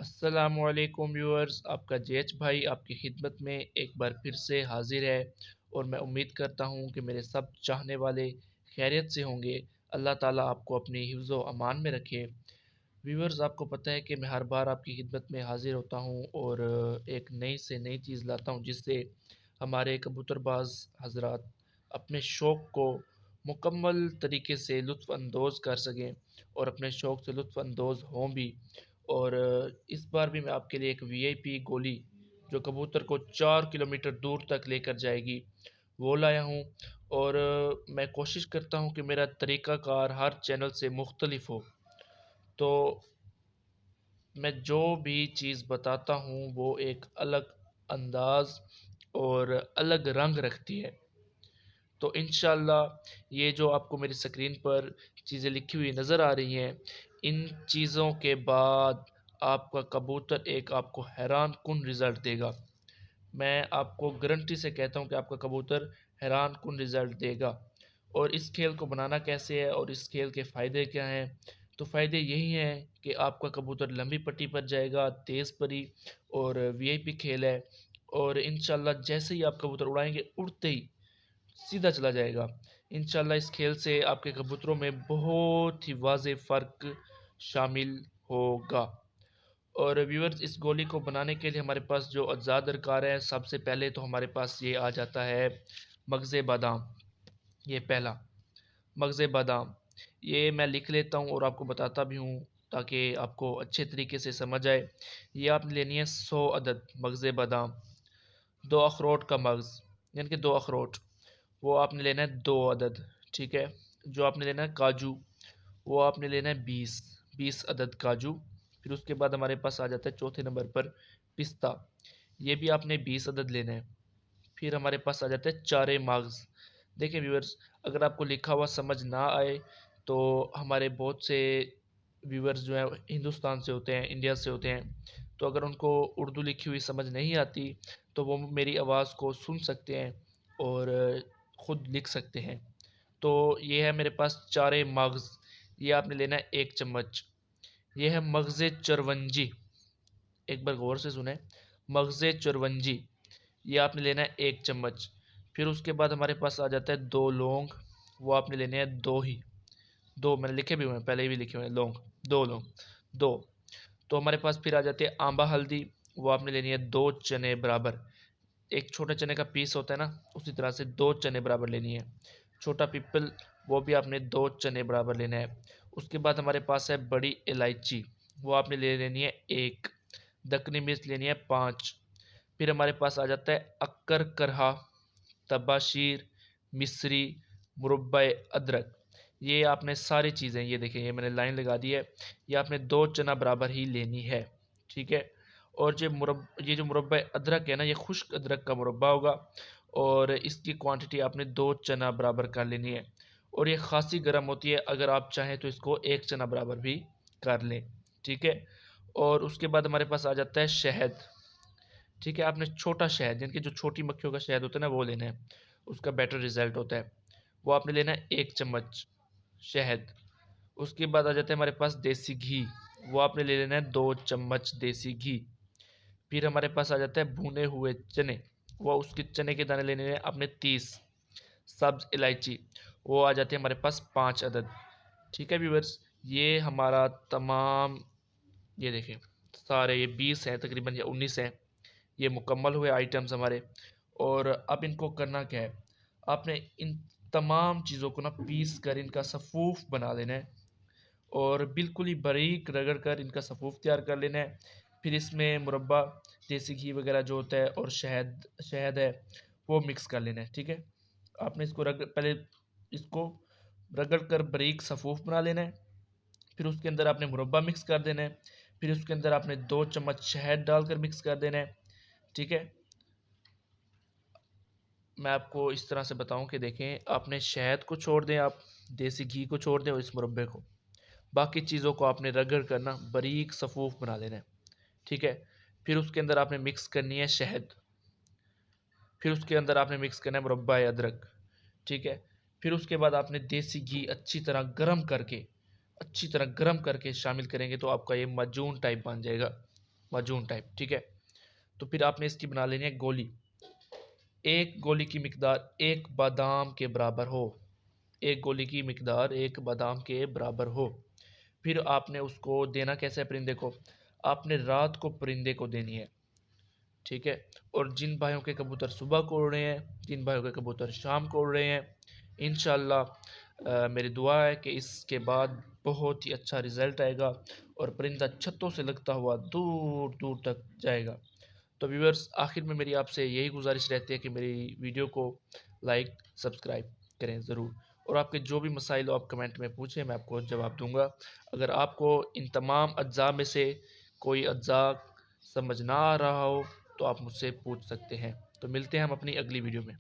अस्सलामुअलैकुम व्यूअर्स, आपका जेच भाई आपकी खिदमत में एक बार फिर से हाजिर है। और मैं उम्मीद करता हूँ कि मेरे सब चाहने वाले खैरियत से होंगे। अल्लाह ताला आपको अपनी हिफ्ज़ व अमान में रखे। व्यूअर्स, आपको पता है कि मैं हर बार आपकी खिदमत में हाजिर होता हूँ और एक नई से नई चीज़ लाता हूँ जिससे हमारे कबूतरबाज हजरात अपने शौक़ को मुकम्मल तरीके से लुत्फ़अंदोज़ कर सकें और अपने शौक़ से लुत्फ़अंदोज़ हों भी। और इस बार भी मैं आपके लिए एक वीआईपी गोली जो कबूतर को 4 किलोमीटर दूर तक लेकर जाएगी वो लाया हूँ। और मैं कोशिश करता हूँ कि मेरा तरीक़ाकार हर चैनल से मुख्तलिफ हो। तो मैं जो भी चीज़ बताता हूँ वो एक अलग अंदाज़ और अलग रंग रखती है। तो इंशाअल्लाह ये जो आपको मेरी स्क्रीन पर चीज़ें लिखी हुई नज़र आ रही हैं, इन चीज़ों के बाद आपका कबूतर एक आपको हैरान कुन रिज़ल्ट देगा। मैं आपको गारंटी से कहता हूँ कि आपका कबूतर हैरान कुन रिज़ल्ट देगा। और इस खेल को बनाना कैसे है और इस खेल के फ़ायदे क्या हैं? तो फ़ायदे यही हैं कि आपका कबूतर लंबी पट्टी पर जाएगा, तेज़ परी और वीआईपी खेल है। और इंशाअल्लाह जैसे ही आप कबूतर उड़ाएँगे, उड़ते ही सीधा चला जाएगा। इंशाअल्लाह इस खेल से आपके कबूतरों में बहुत ही वाज़ेह फ़र्क शामिल होगा। और व्यूअर्स, इस गोली को बनाने के लिए हमारे पास जो अज़्ज़ा दरकार है, सबसे पहले तो हमारे पास ये आ जाता है मग़ज़ बादाम। ये पहला मग़ज़ बादाम, ये मैं लिख लेता हूँ और आपको बताता भी हूँ ताकि आपको अच्छे तरीके से समझ आए। ये आपने लेनी है 100 अदद मग़ज़ बादाम। 2 अखरोट का मग़ज़, यानी कि 2 अखरोट, वो आपने लेना है 2 अदद, ठीक है। जो आपने लेना है काजू, वो आपने लेना है 20 अदद काजू। फिर उसके बाद हमारे पास आ जाता है चौथे नंबर पर पिस्ता, ये भी आपने 20 अदद लेना है। फिर हमारे पास आ जाता है चारे मग़ज़। देखिए व्यूअर्स, अगर आपको लिखा हुआ समझ ना आए तो हमारे बहुत से व्यूअर्स जो हैं हिंदुस्तान से होते हैं, इंडिया से होते हैं, तो अगर उनको उर्दू लिखी हुई समझ नहीं आती तो वो मेरी आवाज़ को सुन सकते हैं और ख़ुद लिख सकते हैं। तो ये है मेरे पास चारे मग़ज़, ये आपने लेना है 1 चम्मच। ये है मग़ज़ चिरवंजी, एक बार गौर से सुनें, मग़ज़ चिरवंजी, ये आपने लेना है 1 चम्मच। फिर उसके बाद हमारे पास आ जाता है 2 लौंग, वो आपने लेने हैं 2 ही, 2 मैंने लिखे भी हुए हैं, पहले भी लिखे हुए हैं लौंग, 2 लौंग, 2। तो हमारे पास फिर आ जाती है आंबा हल्दी, वो आपने लेनी है 2 चने बराबर। एक छोटे चने का पीस होता है ना, उसी तरह से 2 चने बराबर लेनी है। छोटा पीपल, वो भी आपने 2 चने बराबर लेना है। उसके बाद हमारे पास है बड़ी इलायची, वो आपने ले लेनी है 1। दक्कनी मिर्च लेनी है 5। फिर हमारे पास आ जाता है अक्कर करहा, तबाशीर, मिस्री, मुरब्बा अदरक। ये आपने सारी चीज़ें, ये देखें, ये मैंने लाइन लगा दी है, ये आपने 2 चना बराबर ही लेनी है, ठीक है। और ये जो मुरब्बा अदरक है ना, ये खुश्क अदरक का मुरब्बा होगा और इसकी क्वांटिटी आपने 2 चना बराबर कर लेनी है। और ये ख़ासी गर्म होती है, अगर आप चाहें तो इसको 1 चना बराबर भी कर लें, ठीक है। और उसके बाद हमारे पास आ जाता है शहद, ठीक है। आपने छोटा शहद, यानी कि जो छोटी मक्खियों का शहद होता है ना, वो लेना है, उसका बेटर रिज़ल्ट होता है। वो आपने लेना है 1 चम्मच शहद। उसके बाद आ जाता है हमारे पास देसी घी, वो आपने ले लेना है 2 चम्मच देसी घी। फिर हमारे पास आ जाता है भुने हुए चने, वो उसके चने के दाने लेने हैं आपने 30। सब्ज़ इलायची, वो आ जाती है हमारे पास 5 अदद, ठीक है व्यूअर्स। ये हमारा तमाम, ये देखें, सारे ये 20 हैं तकरीबन या 19 हैं, ये मुकम्मल हुए आइटम्स हमारे। और अब इनको करना क्या है, आपने इन तमाम चीज़ों को ना पीस कर इनका सफ़ूफ बना लेना है और बिल्कुल ही बारीक रगड़ कर इनका सफ़ूफ तैयार कर लेना है। फिर इसमें मुरब्बा, देसी घी वगैरह जो होता है और शहद शहद है, वो मिक्स कर लेना है, ठीक है। आपने इसको पहले इसको रगड़ कर बारीक सफ़ूफ बना लेना है। फिर उसके अंदर आपने मुरब्बा मिक्स कर देना है। फिर उसके अंदर आपने 2 चम्मच शहद डालकर मिक्स कर देना है, ठीक है। मैं आपको इस तरह से बताऊं कि देखें, आपने शहद को छोड़ दें, आप देसी घी को छोड़ दें और इस मुरब्बे को, बाकी चीज़ों को आपने रगड़ करना बारीक सफ़ूफ बना लेना है, ठीक है। फिर उसके अंदर आपने मिक्स करनी है शहद, फिर उसके अंदर आपने मिक्स करना है मुरब्बा अदरक, ठीक है। फिर उसके बाद आपने देसी घी अच्छी तरह गर्म करके शामिल करेंगे तो आपका ये माजून टाइप बन जाएगा। माजून टाइप, ठीक है। तो फिर आपने इसकी बना लेनी है गोली। एक गोली की मिकदार एक बादाम के बराबर हो। एक गोली की मिकदार एक बादाम के बराबर हो। फिर आपने उसको देना कैसे है परिंदे को? आपने रात को परिंदे को देनी है, ठीक है। और जिन भाइयों के कबूतर सुबह को उड़ रहे हैं, जिन भाइयों के कबूतर शाम को उड़ रहे हैं, इंशाल्लाह मेरी दुआ है कि इसके बाद बहुत ही अच्छा रिज़ल्ट आएगा और परिंदा छतों से लगता हुआ दूर दूर तक जाएगा। तो व्यूअर्स, आखिर में मेरी आपसे यही गुजारिश रहती है कि मेरी वीडियो को लाइक सब्सक्राइब करें ज़रूर, और आपके जो भी मसाइल हो आप कमेंट में पूछें, मैं आपको जवाब दूंगा। अगर आपको इन तमाम अज्जा में से कोई अज्जा समझ ना आ रहा हो तो आप मुझसे पूछ सकते हैं। तो मिलते हैं हम अपनी अगली वीडियो में।